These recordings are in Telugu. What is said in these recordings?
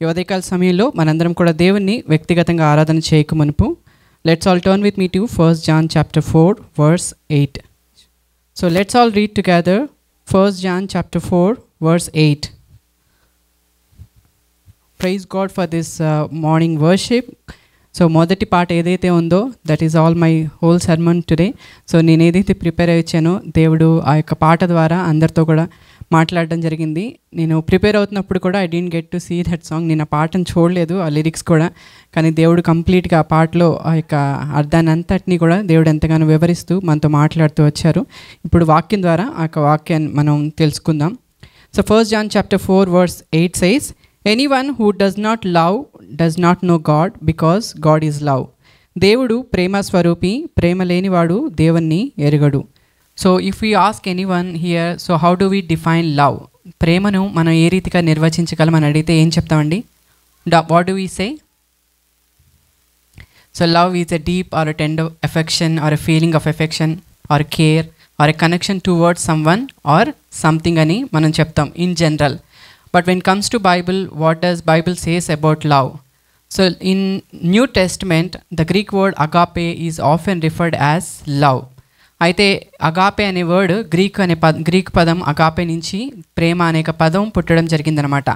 ఈ ఉదయకాల సమయంలో మనందరం కూడా దేవుణ్ణి వ్యక్తిగతంగా ఆరాధన చేయకమునుపు let's all turn with me to 1 John chapter 4 verse 8. So let's all read together 1 John chapter 4 verse 8. Praise God for this morning worship. So మొదటి పాట ఏదైతే ఉందో that is all my whole sermon today. So నేను ఏదైతే ప్రిపేర్ అయ్యానో దేవుడు ఆ యొక్క పాట ద్వారా అందరితో కూడా మాట్లాడడం జరిగింది. నేను ప్రిపేర్ అవుతున్నప్పుడు కూడా I don't get to see that song. నేను ఆ పాటను చూడలేదు, ఆ లిరిక్స్ కూడా. కానీ దేవుడు కంప్లీట్గా ఆ పాటలో ఆ యొక్క అర్థాన్ని అంతటినీ కూడా దేవుడు ఎంతగానో వివరిస్తూ మనతో మాట్లాడుతూ వచ్చారు. ఇప్పుడు వాక్యం ద్వారా ఆ యొక్క వాక్యాన్ని మనం తెలుసుకుందాం. So 1 John chapter 4 verse 8 says, anyone who does not love does not know God, because God is love. దేవుడు ప్రేమ స్వరూపి, ప్రేమ లేనివాడు దేవుణ్ణి ఎరుగడు. So if you ask anyone here, so how do we define love? ప్రేమను మనం ఏ రీతిగా నిర్వచించగలం అని అడిగితే ఏం చెప్తామండి? What do we say? So love is a deep or a tender affection or a feeling of affection or care or a connection towards someone or something అని మనం చెప్తాం in general. But when it comes to Bible, what does Bible says about love? So in New Testament, the Greek word agape is often referred as love. అయితే అగాపే అనే వర్డ్ గ్రీక్ పదం అగాపే నుంచి ప్రేమ అనే పదం పుట్టడం జరిగిందనమాట.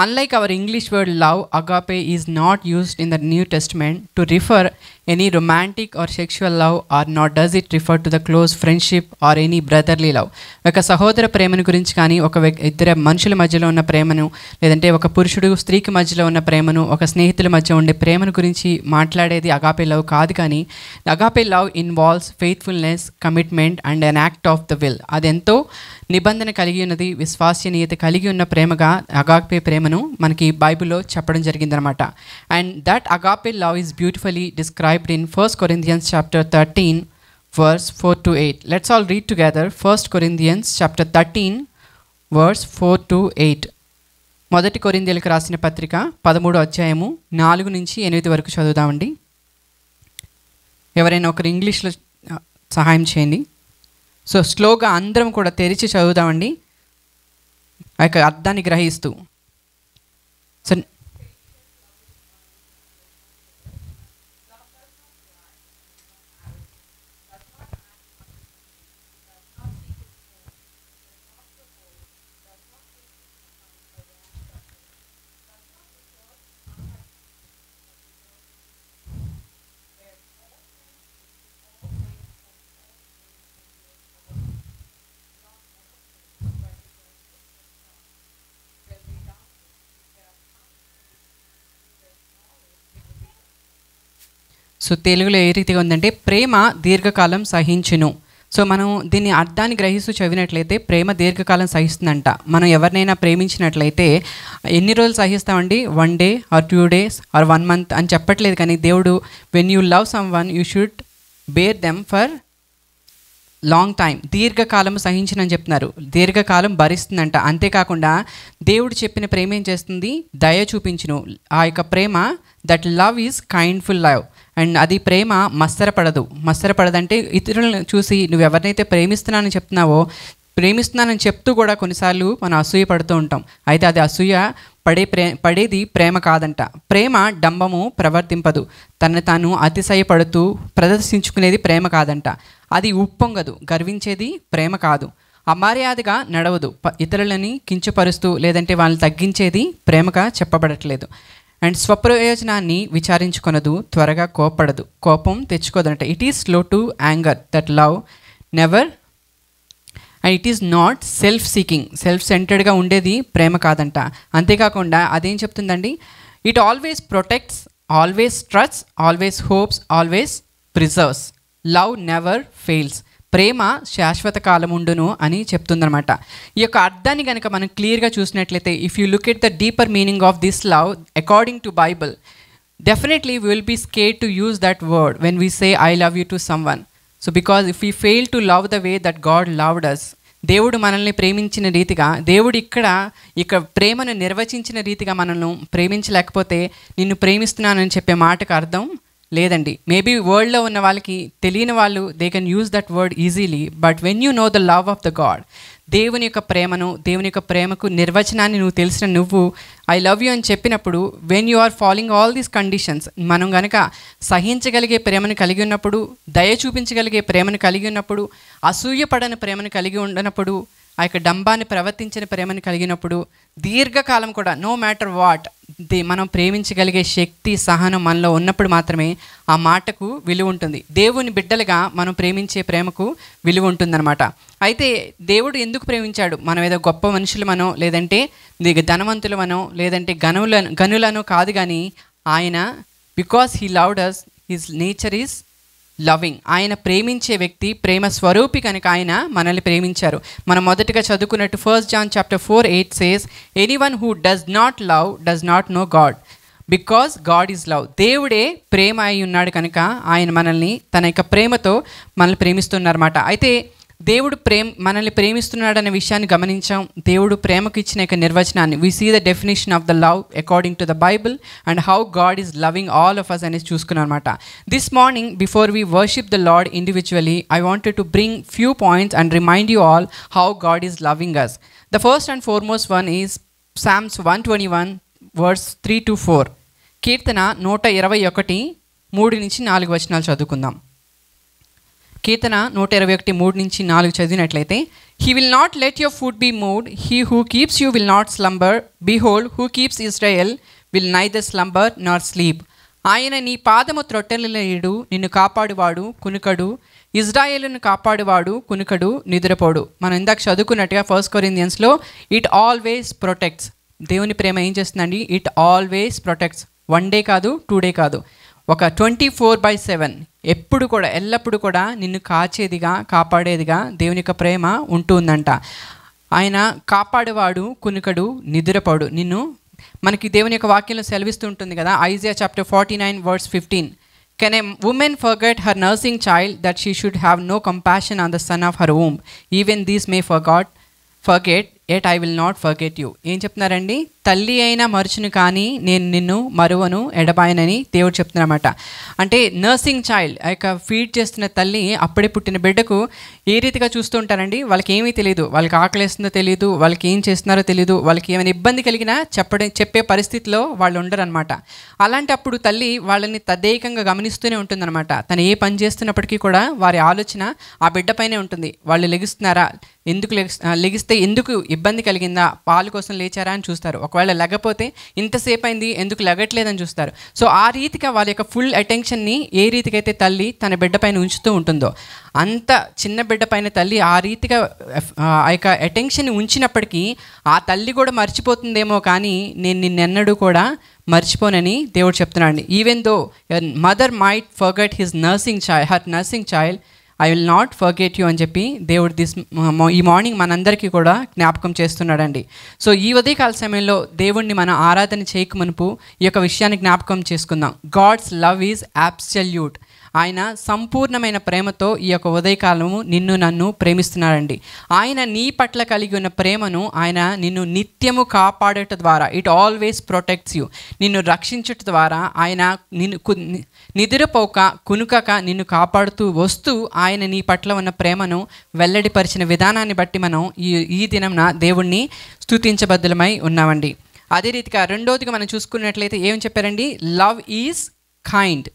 Unlike our English word love, agape is not used in the New Testament to refer any romantic or sexual love, or not does it refer to the close friendship or any brotherly love. ఒక సహోదర ప్రేమను గురించి కానీ, ఒక ఇద్దరు మనుషుల మధ్యలో ఉన్న ప్రేమను, లేదంటే ఒక పురుషుడు స్త్రీకి మధ్యలో ఉన్న ప్రేమను, ఒక స్నేహితుల మధ్య ఉండే ప్రేమను గురించి మాట్లాడేది అగాపే లవ్ కాదు. కానీ agape love involves faithfulness, commitment and an act of the will. అదెంతో నిబంధన కలిగి ఉన్నది, విశ్వాసనీయత కలిగి ఉన్న ప్రేమగా అగాపే ప్రేమను మనకి బైబిల్లో చెప్పడం జరిగిందనమాట. And that agape love is beautifully described in 1 Corinthians chapter 13 verse 4 to 8. Let's all read together 1 Corinthians chapter 13 verse 4 to 8. మొదటి కొరింథీయులకు రాసిన పత్రిక 13వ అధ్యాయము 4 నుంచి 8 వరకు చదువుదామండి. ఎవరైనా ఒకరు ఇంగ్లీష్లో సహాయం చేయండి. సో స్లోగా అందరం కూడా తెరిచి చదువుదామండి, ఆ యొక్క అర్థాన్ని గ్రహిస్తూ. సో సో తెలుగులో ఏ రీతిగా ఉందంటే, ప్రేమ దీర్ఘకాలం సహించును. సో మనం దీన్ని అర్థాన్ని గ్రహిస్తూ చదివినట్లయితే ప్రేమ దీర్ఘకాలం సహిస్తుందంట. మనం ఎవరినైనా ప్రేమించినట్లయితే ఎన్ని రోజులు సహిస్తామండి? 1 day or 2 days or 1 month అని చెప్పట్లేదు. కానీ దేవుడు when you love someone you should bear them for long time. దీర్ఘకాలం సహించనని చెప్తున్నారు, దీర్ఘకాలం భరిస్తుందంట. అంతేకాకుండా దేవుడు చెప్పిన ప్రేమ ఏం చేస్తుంది? దయ చూపించును. ఆ యొక్క ప్రేమ, that love is kindful love. And అది ప్రేమ మత్సరపడదంటే ఇతరులను చూసి నువ్వు ఎవరినైతే ప్రేమిస్తున్నానని చెప్తున్నావో, ప్రేమిస్తున్నానని చెప్తూ కూడా కొన్నిసార్లు మనం అసూయ పడుతూ ఉంటాం. అయితే అది అసూయ పడేది ప్రేమ కాదంట. ప్రేమ డంబము ప్రవర్తింపదు, తనను తాను అతిశయపడుతూ ప్రదర్శించుకునేది ప్రేమ కాదంట. అది ఉప్పొంగదు, గర్వించేది ప్రేమ కాదు. అమర్యాదగా నడవదు, ఇతరులని కించపరుస్తూ లేదంటే వాళ్ళని తగ్గించేది ప్రేమగా చెప్పబడట్లేదు. అండ్ స్వప్రయోజనాన్ని విచారించుకొనదు, త్వరగా కోపడదు, కోపం తెచ్చుకోదంట. It is slow to anger, that love never, and it is not self seeking, self సెంటర్డ్గా ఉండేది ప్రేమ కాదంట. అంతేకాకుండా అదేం చెప్తుందండి? It always protects, always trusts, always hopes, always preserves. Love never fails. ప్రేమ శాశ్వత కాలం ఉండును అని చెప్తుందనమాట. ఈ యొక్క అర్థాన్ని కనుక మనం క్లియర్గా చూసినట్లయితే, if you look at the deeper meaning of this love according to Bible, definitely we will be scared to use that word when we say I love you to someone. So because if we fail to love the way that God loved us, దేవుడు మనల్ని ప్రేమించిన రీతిగా, దేవుడు ఇక్కడ ప్రేమను నిర్వచించిన రీతిగా మనల్ని ప్రేమించలేకపోతే, నిన్ను ప్రేమిస్తున్నానని చెప్పే మాటకు అర్థం లేదండి. మేబీ వరల్డ్లో ఉన్న వాళ్ళకి తెలియని వాళ్ళు they can use that word easily. But when you know the love of the God, దేవుని యొక్క ప్రేమను, దేవుని యొక్క ప్రేమకు నిర్వచనాన్ని నువ్వు తెలిసిన నువ్వు ఐ లవ్ యూ అని చెప్పినప్పుడు, when you are following all these conditions, మనం కనుక సహించగలిగే ప్రేమను కలిగి ఉన్నప్పుడు, దయ చూపించగలిగే ప్రేమను కలిగి ఉన్నప్పుడు, అసూయపడని ప్రేమను కలిగి ఉండనప్పుడు, ఆ యొక్క డంబాన్ని ప్రవర్తించిన ప్రేమను కలిగినప్పుడు, దీర్ఘకాలం కూడా నో మ్యాటర్ వాట్ మనం ప్రేమించగలిగే శక్తి, సహనం మనలో ఉన్నప్పుడు మాత్రమే ఆ మాటకు విలువ ఉంటుంది. దేవుని బిడ్డలుగా మనం ప్రేమించే ప్రేమకు విలువ ఉంటుందన్నమాట. అయితే దేవుడు ఎందుకు ప్రేమించాడు? మనం ఏదో గొప్ప మనుషులమనో, లేదంటే ధనవంతులమనో, లేదంటే గనులను కాదు, కానీ ఆయన because he loved us, his nature is loving. ఆయన ప్రేమించే వ్యక్తి, ప్రేమ స్వరూపి కనుక ఆయన మనల్ని ప్రేమించారు. మనం మొదటగా చదువుకున్నట్టు 1 John chapter 4:8 says, anyone who does not love does not know God because God is love. దేవుడే ప్రేమ అయి ఉన్నాడు కనుక ఆయన మనల్ని తన యొక్క ప్రేమతో మనల్ని ప్రేమిస్తున్నారన్నమాట. అయితే దేవుడు మనల్ని ప్రేమిస్తున్నాడనే విషయాన్ని గమనించాం. దేవుడు ప్రేమకు ఇచ్చిన యొక్క నిర్వచనాన్ని, we see the definition of the love according to the Bible and how God is loving all of us అనేది చూసుకున్నాం అనమాట. This morning before we worship the Lord individually, I wanted to bring few points and remind you all how God is loving us. The first and foremost one is Psalms 121 verse 3-4. కీర్తన 121 3-4 వచనాలు చదువుకుందాం. కీర్తన 121 3-4 చదివినట్లయితే, he will not let your foot be moved, he who keeps you will not slumber, behold who keeps Israel will neither slumber nor sleep. ఆయన నీ పాదము త్రొట్టెలలేడు, నిన్ను కాపాడువాడు కునుకడు, ఇజ్రాయేలును కాపాడువాడు కునుకడు, నిద్రపోడు. మనం ఇందాక చదువుకున్నట్టుగా 1 Corinthians ఇట్ ఆల్వేస్ ప్రొటెక్ట్స్. దేవుని ప్రేమ ఏం చేస్తుందండి? It always protects. 1 డే కాదు, 2 డే కాదు, ఒక 24/7 ఎప్పుడు కూడా, ఎల్లప్పుడూ కూడా నిన్ను కాచేదిగా, కాపాడేదిగా దేవుని యొక్క ప్రేమ ఉంటుందంట. ఆయన కాపాడేవాడు కునుకడు, నిద్రపోడు. మనకి దేవుని యొక్క వాక్యంలో సెలవిస్తూ ఉంటుంది కదా, Isaiah chapter 49 verse 15. Can a woman forget her nursing child that she should have no compassion on the son of her womb? Even these may forget, yet I will not forget you. ఏం చెప్తున్నారండి? తల్లి అయినా మరుచును కానీ నేను నిన్ను మరువను, ఎడబాయనని దేవుడు చెప్తున్నారన్నమాట. అంటే నర్సింగ్ చైల్డ్, ఆ యొక్క ఫీడ్ చేస్తున్న తల్లి అప్పుడే పుట్టిన బిడ్డకు ఏ రీతిగా చూస్తూ ఉంటారండి? వాళ్ళకి ఏమీ తెలియదు, వాళ్ళకి ఆకలిస్తుందో తెలియదు, వాళ్ళకి ఏం చేస్తున్నారో తెలియదు, వాళ్ళకి ఏమైనా ఇబ్బంది కలిగినా చెప్పే పరిస్థితిలో వాళ్ళు ఉండరనమాట. అలాంటప్పుడు తల్లి వాళ్ళని తదేకంగా గమనిస్తూనే ఉంటుందన్నమాట. తను ఏ పని చేస్తున్నప్పటికీ కూడా వారి ఆలోచన ఆ బిడ్డపైనే ఉంటుంది. వాళ్ళు లెగుస్తున్నారా, ఎందుకు లెగిస్తే ఎందుకు ఇబ్బంది కలిగిందా, పాలు కోసం లేచారా అని చూస్తారు. ఒకవేళ లెగపోతే ఇంతసేపు అయింది ఎందుకు లెగట్లేదని చూస్తారు. సో ఆ రీతిగా వాళ్ళ యొక్క ఫుల్ అటెన్షన్ని ఏ రీతికైతే తల్లి తన బిడ్డ పైన ఉంచుతూ ఉంటుందో, అంత చిన్న బిడ్డ పైన తల్లి ఆ రీతిగా ఆ యొక్క అటెన్షన్ ఉంచినప్పటికీ ఆ తల్లి కూడా మర్చిపోతుందేమో, కానీ నేను నిన్నెన్నడూ కూడా మర్చిపోనని దేవుడు చెప్తున్నాడు. Even though mother might forget her nursing child, I will not forget you అని చెప్పి దేవుడు ఈ మార్నింగ్ మనందరికీ కూడా జ్ఞాపకం చేస్తున్నాడండి. సో ఈ ఉదయకాల సమయంలో దేవుణ్ణి మనం ఆరాధన చేయకమునుపు ఈ యొక్క విషయాన్ని జ్ఞాపకం చేసుకుందాం. God's love is absolute. ఆయన సంపూర్ణమైన ప్రేమతో ఈ యొక్క ఉదయకాలము నిన్ను నన్ను ప్రేమిస్తున్నాడండి. ఆయన నీ పట్ల కలిగి ఉన్న ప్రేమను ఆయన నిన్ను నిత్యము కాపాడట ద్వారా, ఇట్ ఆల్వేస్ ప్రొటెక్ట్స్ యూ, నిన్ను రక్షించట ద్వారా ఆయన నిద్రపోక కునుకక నిన్ను కాపాడుతూ వస్తూ ఆయన నీ పట్ల ఉన్న ప్రేమను వెల్లడిపరిచిన విధానాన్ని బట్టి మనం ఈ దినంన దేవుణ్ణి స్తుతించబద్దులమై ఉన్నామండి. అదే రీతిగా రెండోదిగా మనం చూసుకున్నట్లయితే ఏం చెప్పారండి? Love is kind.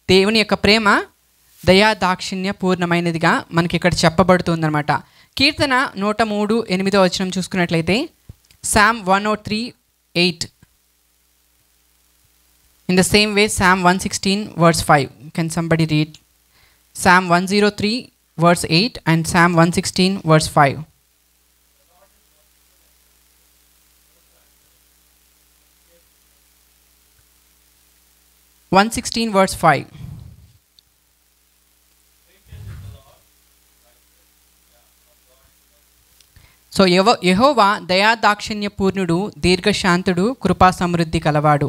దేవుని యొక్క ప్రేమ దయా దాక్షిణ్య పూర్ణమైనదిగా మనకి ఇక్కడ చెప్పబడుతుందన్నమాట. కీర్తన 103:8 చూసుకున్నట్లయితే, Psalm 103:8. In the same way, Psalm 116 verse 5. Can somebody read Psalm 103 verse 8 and Psalm 116 verse 5? 116 verse 5. So యెహోవా దయాదాక్షిణ్య పూర్ణుడు, దీర్ఘశాంతుడు, కృపా సమృద్ధి కలవాడు.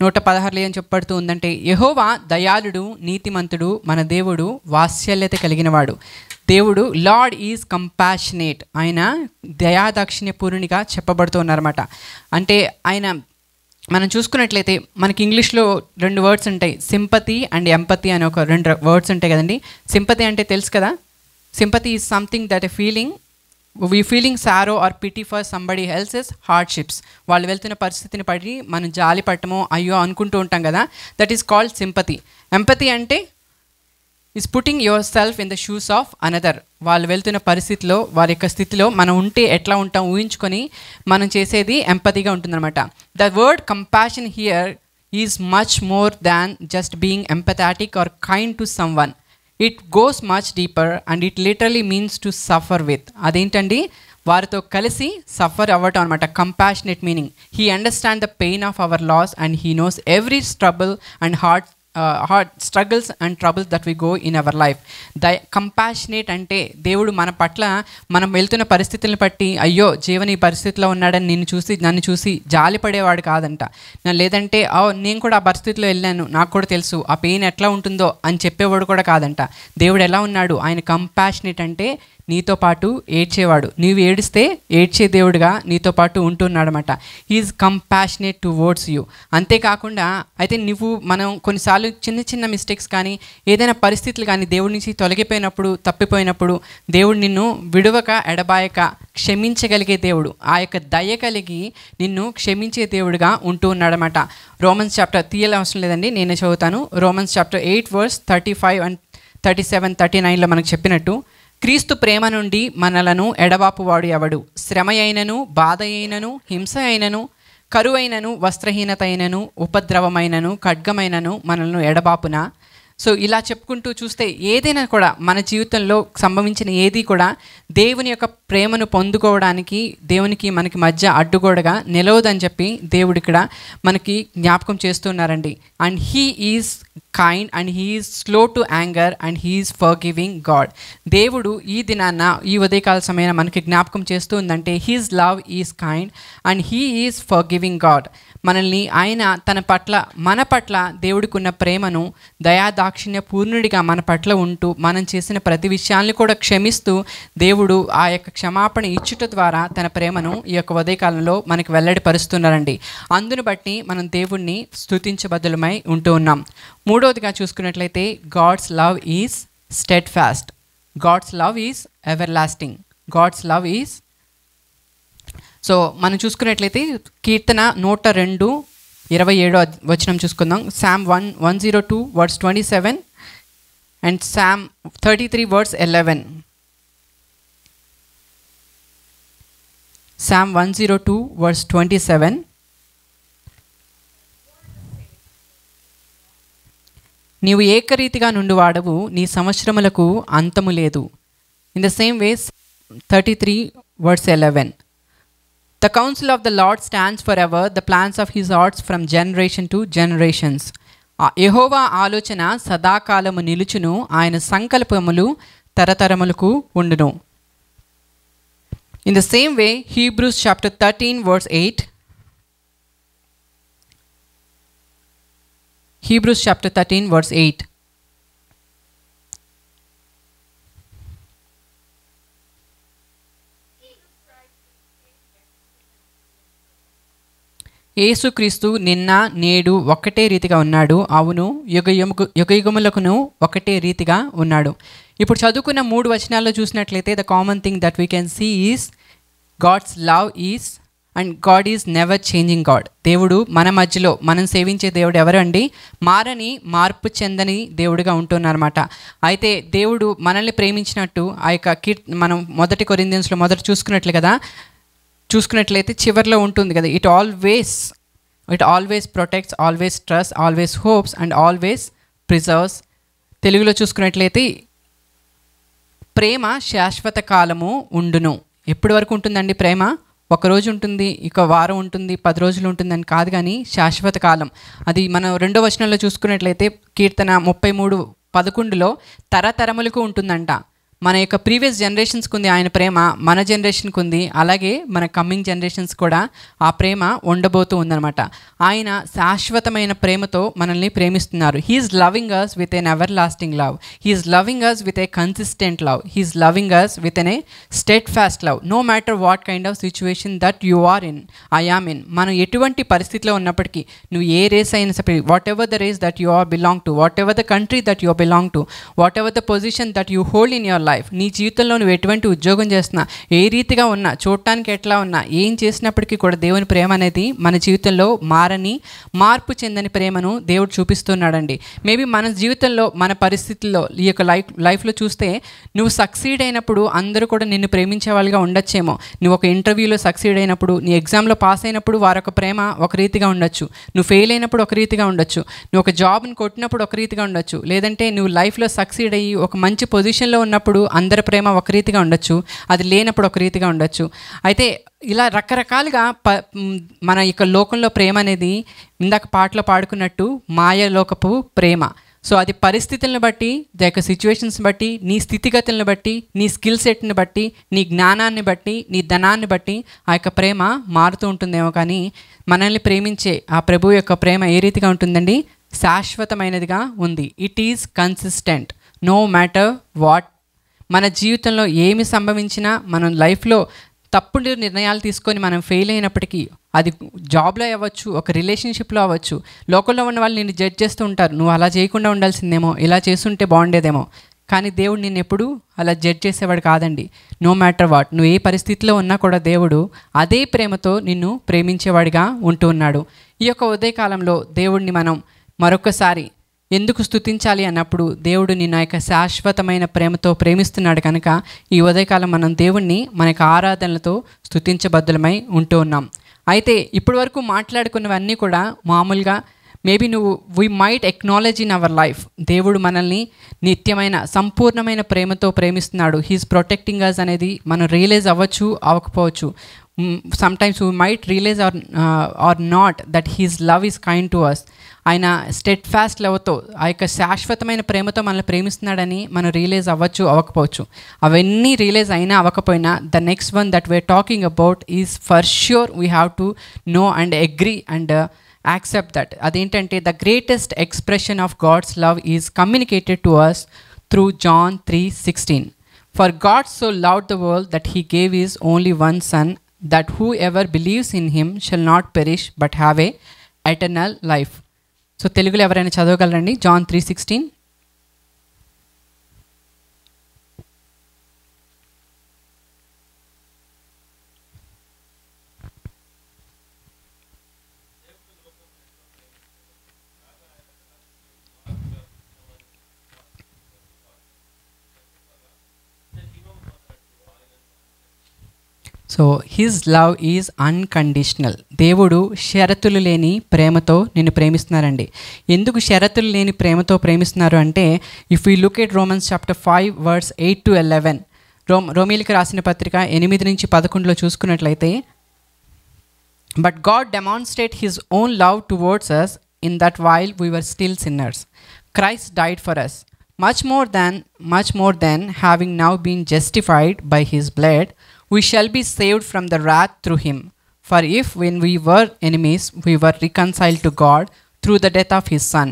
116 ఏం చెప్పబడుతూ ఉందంటే, యెహోవా దయాళుడు, నీతిమంతుడు, మన దేవుడు వాత్సల్యత కలిగినవాడు. దేవుడు లార్డ్ ఈజ్ కంపాషనేట్. ఆయన దయాదాక్షిణ్య పూర్ణునిగా చెప్పబడుతూ ఉన్నారన్నమాట. అంటే ఆయన మనం చూసుకున్నట్లయితే మనకి ఇంగ్లీష్లో 2 వర్డ్స్ ఉంటాయి, సింపతి అండ్ ఎంపతి అని ఒక 2 వర్డ్స్ ఉంటాయి కదండి. సింపతి అంటే తెలుసు కదా, sympathy is something that a feeling we feeling sorrow or pity for somebody else's hardships. వాళ్ళు వెళ్తున్న పరిస్థితిని పడి మనం జాలి పట్టమో అయ్యో అనుకుంటూ ఉంటాం కదా, that is called sympathy. Empathy అంటే is putting yourself in the shoes of another. వాళ్ళు వెళ్తున్న పరిస్థితిలో వారి యొక్క స్థితిలో మనం ఉంటే ఎట్లా ఉంటాం ఊహించుకొని మనం చేసేది ఎంపతిగా ఉంటుందన్నమాట. The word compassion here is much more than just being empathetic or kind to someone. It goes much deeper and it literally means to suffer with. అదేంటండి, వారితో కలిసి సఫర్ అవ్వటం అనమాట. Compassionate meaning he understand the pain of our loss and he knows every struggle and hard struggles and troubles that we go in our life. Compassionate అంటే దేవుడు మన పట్ల మనం వెళ్తున్న పరిస్థితులను బట్టి అయ్యో జీవన్ ఈ పరిస్థితిలో ఉన్నాడని నన్ను చూసి జాలి పడేవాడు కాదంట. లేదంటే నేను కూడా ఆ పరిస్థితిలో వెళ్ళాను, నాకు కూడా తెలుసు ఆ పెయిన్ ఎట్లా ఉంటుందో అని చెప్పేవాడు కూడా కాదంట. దేవుడు ఎలా ఉన్నాడు, ఆయన కంపాషనేట్ అంటే నీతో పాటు ఏడ్చేవాడు. నీవు ఏడిస్తే ఏడ్చే దేవుడుగా నీతో పాటు ఉంటున్నాడనమాట. He is compassionate towards you. అంతేకాకుండా అయితే మనం కొన్నిసార్లు చిన్న చిన్న మిస్టేక్స్ కానీ ఏదైనా పరిస్థితులు కానీ దేవుడి నుంచి తొలగిపోయినప్పుడు తప్పిపోయినప్పుడు దేవుడు నిన్ను విడువక ఎడబాయక క్షమించగలిగే దేవుడు, ఆ యొక్క దయ కలిగి నిన్ను క్షమించే దేవుడుగా ఉంటూ ఉన్నాడనమాట. రోమన్స్ చాప్టర్ తీయాల్సిన అవసరం లేదండి, నేనే చదువుతాను. రోమన్స్ చాప్టర్ 8 verse 35 and 37, 39లో మనకు చెప్పినట్టు, క్రీస్తు ప్రేమ నుండి మనలను ఎడబాపువాడు ఎవడు? శ్రమ అయినను, బాధ అయినను, హింస అయినను, కరువైనను, వస్త్రహీనత అయినను, ఉపద్రవమైనను, ఖడ్గమైనను మనలను ఎడబాపునా? సో ఇలా చెప్పుకుంటూ చూస్తే ఏదైనా కూడా మన జీవితంలో సంభవించిన ఏది కూడా దేవుని యొక్క ప్రేమను పొందుకోవడానికి దేవునికి మనకి మధ్య అడ్డుగోడగా నిలవదని చెప్పి దేవుడు ఇక్కడ మనకి జ్ఞాపకం చేస్తున్నారండి. And he is kind and he is slow to anger and he is forgiving God. దేవుడు ఈ దినాన్న ఈ ఉదయకాల సమయాన మనకి జ్ఞాపకం చేస్తూ ఉందంటే he's love is kind and he is forgiving God. మనల్ని ఆయన మన పట్ల దేవుడికి ఉన్న ప్రేమను దయాదాక్షిణ్య పూర్ణుడిగా మన పట్ల ఉంటూ మనం చేసిన ప్రతి విషయాన్ని కూడా క్షమిస్తూ దేవుడు ఆ యొక్క క్షమాపణ ఇచ్చుట ద్వారా తన ప్రేమను ఈ యొక్క ఉదయకాలంలో మనకి వెల్లడిపరుస్తున్నారండి. అందును బట్టి మనం దేవుణ్ణి స్తుతించబద్దులమై ఉంటూ ఉన్నాం. మూడవదిగా చూసుకున్నట్లయితే God's love is steadfast, God's love is everlasting, God's love is. So మనం చూసుకున్నట్లయితే కీర్తన 102:27 వచనం చూసుకుందాం. Psalm 102 verse 27 and Psalm 33 verse 11. Psalm 102 verse 27. నీవు ఏకరీతిగా నుండివాడవు, నీ సంవత్సరములకు అంతము లేదు. In the same way 33 verse 11. The counsel of the Lord stands forever, the plans of his hearts from generation to generations. యెహోవా ఆలోచన సదాకాలము నిలుచును, ఆయన సంకల్పములు తరతరములకు ఉండును. In the same way, Hebrews chapter 13 verse 8. Hebrews chapter 13 verse 8. యేసుక్రీస్తు నిన్న నేడు ఒక్కటే రీతిగా ఉన్నాడు. అవును, యుగయుగములకును ఒకటే రీతిగా ఉన్నాడు. ఇప్పుడు చదువుకున్న 3 వచనాల్లో చూసినట్లయితే the common thing that we can see is God's love is and God is never changing God. దేవుడు మన మధ్యలో మనం సేవించే దేవుడు ఎవరు అండి? మార్పు చెందని దేవుడిగా ఉంటున్నారన్నమాట. అయితే దేవుడు మనల్ని ప్రేమించినట్టు ఆ యొక్క మనం 1 కొరింథియన్స్లో మొదట చూసుకున్నట్లయితే చివరిలో ఉంటుంది కదా, it always protects, always trust, always hopes and always preserves. తెలుగులో చూసుకున్నట్లయితే ప్రేమ శాశ్వత కాలము ఉండును. ఎప్పటి వరకు ఉంటుందండి ప్రేమ? ఒకరోజు ఉంటుంది, ఇక వారం ఉంటుంది, 10 రోజులు ఉంటుందని కాదు, కానీ శాశ్వత కాలం. అది మనం 2వ వచనంలో చూసుకున్నట్లయితే కీర్తన 33:11లో తరతరములకు ఉంటుందంట. మన యొక్క ప్రీవియస్ జనరేషన్స్కి ఉంది ఆయన ప్రేమ, మన జనరేషన్కి ఉంది, అలాగే మన కమ్మింగ్ జనరేషన్స్ కూడా ఆ ప్రేమ ఉండబోతూ ఉందన్నమాట. ఆయన శాశ్వతమైన ప్రేమతో మనల్ని ప్రేమిస్తున్నారు. He is loving us with an everlasting love, he is loving us with a consistent love, he is loving us with an a steadfast love. No matter what kind of situation that you are in, I am in. మనం ఎటువంటి పరిస్థితిలో ఉన్నప్పటికీ, నువ్వు ఏ రేస్ అయినా సరే, whatever the race that you are belong to, whatever the country that you belong to, whatever the position that you hold in your life, నీ జీవితంలో నువ్వు ఎటువంటి ఉద్యోగం చేస్తున్నా, ఏ రీతిగా ఉన్నా, చూడటానికి ఎట్లా ఉన్నా, ఏం చేసినప్పటికీ కూడా దేవుని ప్రేమ అనేది మన జీవితంలో మార్పు చెందని ప్రేమను దేవుడు చూపిస్తున్నాడండి. మేబీ మన జీవితంలో మన పరిస్థితుల్లో ఈ యొక్క లైఫ్లో చూస్తే నువ్వు సక్సీడ్ అయినప్పుడు అందరూ కూడా నిన్ను ప్రేమించే వాళ్ళుగా ఉండొచ్చేమో. నువ్వు ఒక ఇంటర్వ్యూలో సక్సీడ్ అయినప్పుడు, నీ ఎగ్జామ్లో పాస్ అయినప్పుడు వారొక ప్రేమ ఒక రీతిగా ఉండొచ్చు, నువ్వు ఫెయిల్ అయినప్పుడు ఒక రీతిగా ఉండొచ్చు, నువ్వు ఒక జాబ్ని కొట్టినప్పుడు ఒక రీతిగా ఉండొచ్చు, లేదంటే నువ్వు లైఫ్లో సక్సీడ్ అయ్యి ఒక మంచి పొజిషన్లో ఉన్నప్పుడు అందరి ప్రేమ ఒక రీతిగా ఉండొచ్చు, అది లేనప్పుడు ఒక రీతిగా ఉండొచ్చు. అయితే ఇలా రకరకాలుగా మన యొక్క లోకంలో ప్రేమ అనేది ఇందాక పాటలో పాడుకున్నట్టు మాయలోకపు ప్రేమ. సో అది పరిస్థితులను బట్టి, ద యొక్క సిచ్యువేషన్స్ బట్టి, నీ స్థితిగతులను బట్టి, నీ స్కిల్ సెట్ని బట్టి, నీ జ్ఞానాన్ని బట్టి, నీ ధనాన్ని బట్టి ఆ యొక్క ప్రేమ మారుతూ ఉంటుందేమో. కానీ మనల్ని ప్రేమించే ఆ ప్రభు యొక్క ప్రేమ ఏ రీతిగా ఉంటుందండి? శాశ్వతమైనదిగా ఉంది. It is consistent no matter what. మన జీవితంలో ఏమి సంభవించినా, మనం లైఫ్లో తప్పుడు నిర్ణయాలు తీసుకొని మనం ఫెయిల్ అయినప్పటికీ, అది జాబ్లో అవ్వచ్చు, ఒక రిలేషన్షిప్లో అవ్వచ్చు, లోకల్లో ఉన్న వాళ్ళు నిన్ను జడ్జ్ చేస్తూ ఉంటారు, నువ్వు అలా చేయకుండా ఉండాల్సిందేమో, ఇలా చేస్తుంటే బాగుండేదేమో. కానీ దేవుడు నిన్ను ఎప్పుడు అలా జడ్జ్ చేసేవాడు కాదండి. నో మ్యాటర్ వాట్, నువ్వు ఏ పరిస్థితిలో ఉన్నా కూడా దేవుడు అదే ప్రేమతో నిన్ను ప్రేమించేవాడిగా ఉంటూ ఉన్నాడు. ఈ యొక్క ఉదయకాలంలో దేవుడిని మనం మరొకసారి ఎందుకు స్తుతించాలి అన్నప్పుడు, దేవుడు నిన్న యొక్క శాశ్వతమైన ప్రేమతో ప్రేమిస్తున్నాడు కనుక ఈ ఉదయకాలం మనం దేవుణ్ణి మన యొక్క ఆరాధనలతో స్తుతించబద్దులమై ఉంటూ ఉన్నాం. అయితే ఇప్పటి వరకు మాట్లాడుకున్నవన్నీ కూడా మామూలుగా maybe we might acknowledge in our life. దేవుడు మనల్ని నిత్యమైన సంపూర్ణమైన ప్రేమతో ప్రేమిస్తున్నాడు, హీఈస్ ప్రొటెక్టింగ్ అస్ అనేది మనం రియలైజ్ అవ్వచ్చు, అవ్వకపోవచ్చు. sometimes we might realize or not that his love is kind to us. ఆయన స్టెడ్ ఫాస్ట్ లవ్తో, ఆ యొక్క శాశ్వతమైన ప్రేమతో మనల్ని ప్రేమిస్తున్నాడని మనం రియలైజ్ అవ్వచ్చు, అవ్వకపోవచ్చు. అవన్నీ రియలైజ్ అయినా అవ్వకపోయినా the next one that we're talking about is for sure we have to know and agree and accept that. అదేంటంటే the greatest expression of God's love is communicated to us through John 3:16. For God so loved the world that he gave his only one son, that whoever believes in him shall not perish but have a eternal life. So తెలుగులో ఎవరైనా చదవగలరండి? John 3:16. So his love is unconditional. దేవుడు షరతులు లేని ప్రేమతో నిన్ను ప్రేమిస్తున్నారండి. ఎందుకు షరతులు లేని ప్రేమతో ప్రేమిస్తున్నారు అంటే, if you look at Romans chapter 5 verse 8-11, రోమీయులకు రాసిన పత్రిక 8-11 చూసుకున్నట్లయితే, but God demonstrate his own love towards us in that while we were still sinners, Christ died for us. Much more than having now been justified by his blood, we shall be saved from the wrath through him. For if when we were enemies, we were reconciled to God through the death of his son,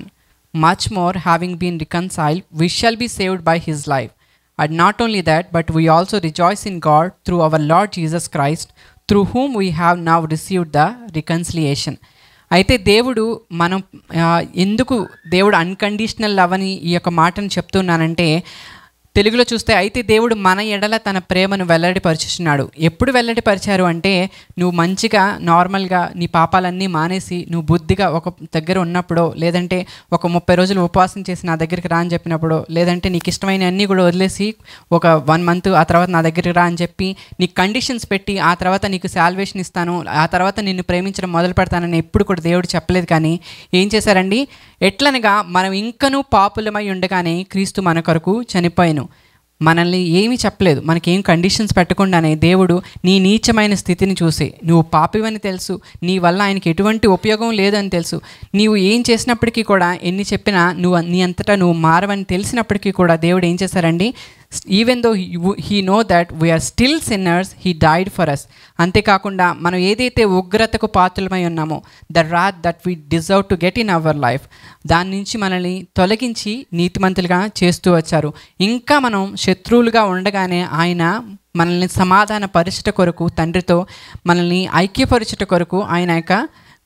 much more having been reconciled, we shall be saved by his life. And not only that, but we also rejoice in God through our Lord Jesus Christ, through whom we have now received the reconciliation. అయితే దేవుడు ఎందుకు దేవుడు అన్కండిషనల్ లవ్ అని ఈ యొక్క మాటను చెప్తున్నానంటే, తెలుగులో చూస్తే, అయితే దేవుడు మన ఎడల తన ప్రేమను వెల్లడిపరుచుచున్నాడు. ఎప్పుడు వెల్లడిపరిచారు అంటే, నువ్వు మంచిగా నార్మల్గా నీ పాపాలన్నీ మానేసి నువ్వు బుద్ధిగా ఒక దగ్గర ఉన్నప్పుడో, లేదంటే ఒక 30 రోజులు ఉపవాసం చేసి నా దగ్గరికి రా అని చెప్పినప్పుడో, లేదంటే నీకు ఇష్టమైన అన్నీ కూడా వదిలేసి ఒక 1 month ఆ తర్వాత నా దగ్గరికి రా అని చెప్పి నీకు కండిషన్స్ పెట్టి ఆ తర్వాత నీకు సాల్వేషన్ ఇస్తాను, ఆ తర్వాత నిన్ను ప్రేమించడం మొదలు పెడతానని ఎప్పుడు కూడా దేవుడు చెప్పలేదు. కానీ ఏం చేశారండి? ఎట్లనగా మనం ఇంకనూ పాపులమై ఉండగానే క్రీస్తు మన కొరకు చనిపోయాను. మనల్ని ఏమీ చెప్పలేదు, మనకేం కండిషన్స్ పెట్టకుండానే దేవుడు నీ నీచమైన స్థితిని చూసి, నువ్వు పాపివని తెలుసు, నీ వల్ల ఆయనకి ఎటువంటి ఉపయోగం లేదని తెలుసు, నీవు ఏం చేసినప్పటికీ కూడా, ఎన్ని చెప్పినా నీ అంతటా నువ్వు మారవని తెలిసినప్పటికీ కూడా దేవుడు ఏం చేశారండి? Even though he know that we are still sinners, he died for us. అంతేకాకుండా మనం ఏదైతే ఉగ్రతకు పాత్రలమై ఉన్నామో, the wrath that we deserve to get in our life, దాని నుంచి మనల్ని తొలగించి నీతిమంతులుగా చేస్తూ వచ్చారు. ఇంకా మనం శత్రువులుగా ఉండగానే ఆయన మనల్ని సమాధాన పరుచుట కొరకు, తండ్రితో మనల్ని ఐక్యపరుచుట కొరకు ఆయన యొక్క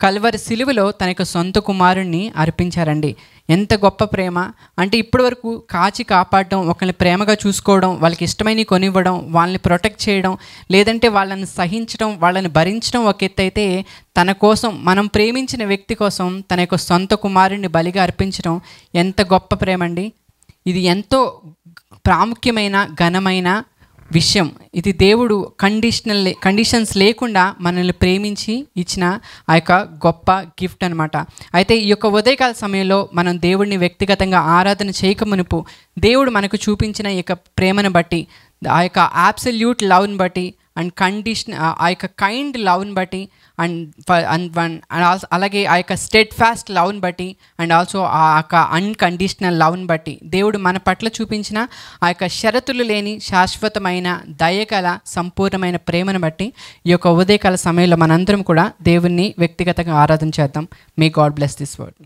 కల్వరి సిలువలో తన యొక్క సొంత కుమారుణ్ణి అర్పించారండి. ఎంత గొప్ప ప్రేమ అంటే, ఇప్పటి వరకు కాచి కాపాడడం, ఒకరిని ప్రేమగా చూసుకోవడం, వాళ్ళకి ఇష్టమైనవి కొనివ్వడం, వాళ్ళని ప్రొటెక్ట్ చేయడం, లేదంటే వాళ్ళని సహించడం, వాళ్ళని భరించడం ఒక ఎత్తు అయితే, తన కోసం, మనం ప్రేమించిన వ్యక్తి కోసం తన యొక్క సొంత కుమారుణ్ణి బలిగా అర్పించడం ఎంత గొప్ప ప్రేమ అండి. ఇది ఎంతో ప్రాముఖ్యమైన ఘనమైన విషయం. ఇది దేవుడు కండిషన్స్ లేకుండా మనల్ని ప్రేమించి ఇచ్చిన ఆ యొక్క గొప్ప గిఫ్ట్ అనమాట. అయితే ఈ యొక్క ఉదయకాల సమయంలో మనం దేవుడిని వ్యక్తిగతంగా ఆరాధన చేయకమునుపు దేవుడు మనకు చూపించిన ఈ యొక్క ప్రేమను బట్టి, ఆ యొక్క అబ్సల్యూట్ లవ్ని బట్టి, అండ్ ఆ యొక్క కైండ్ లవ్ని బట్టి, అండ్ అలాగే ఆ యొక్క స్టెడ్ ఫాస్ట్ లవ్ని బట్టి, అండ్ ఆల్సో ఆ యొక్క అన్కండిషనల్ లవ్ని బట్టి దేవుడు మన పట్ల చూపించిన ఆ యొక్క షరతులు లేని శాశ్వతమైన దయగల సంపూర్ణమైన ప్రేమను బట్టి ఈ యొక్క ఉదయకాల సమయంలో మనందరం కూడా దేవుణ్ణి వ్యక్తిగతంగా ఆరాధన చేద్దాం. May God bless this word.